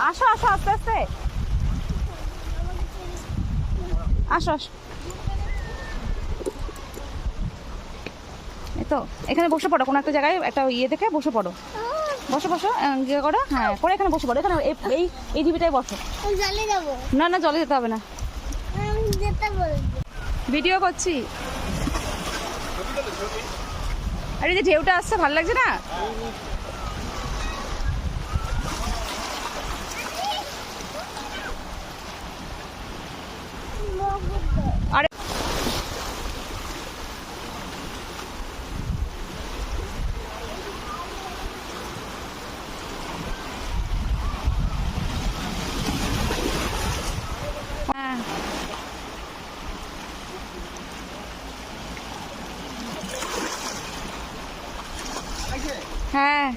আসো আসো আস্তে আস্তে আসো আসো। এই তো এখানে বসে পড়ো, কোনো একটা জায়গায় একটা ইয়ে দেখে বসে পড়ো। বসো বসো, ইয়ে করো, হ্যাঁ করে এখানে বসে পড়ো। এখানে এই ঢিবিটায় বসো। জলে যাবো না না, জলে যেতে হবে না, যেতে বলবো। ভিডিও করছি। আরে যে ঢেউটা আসছে ভালো লাগছে না? আরে হ্যাঁ হ্যাঁ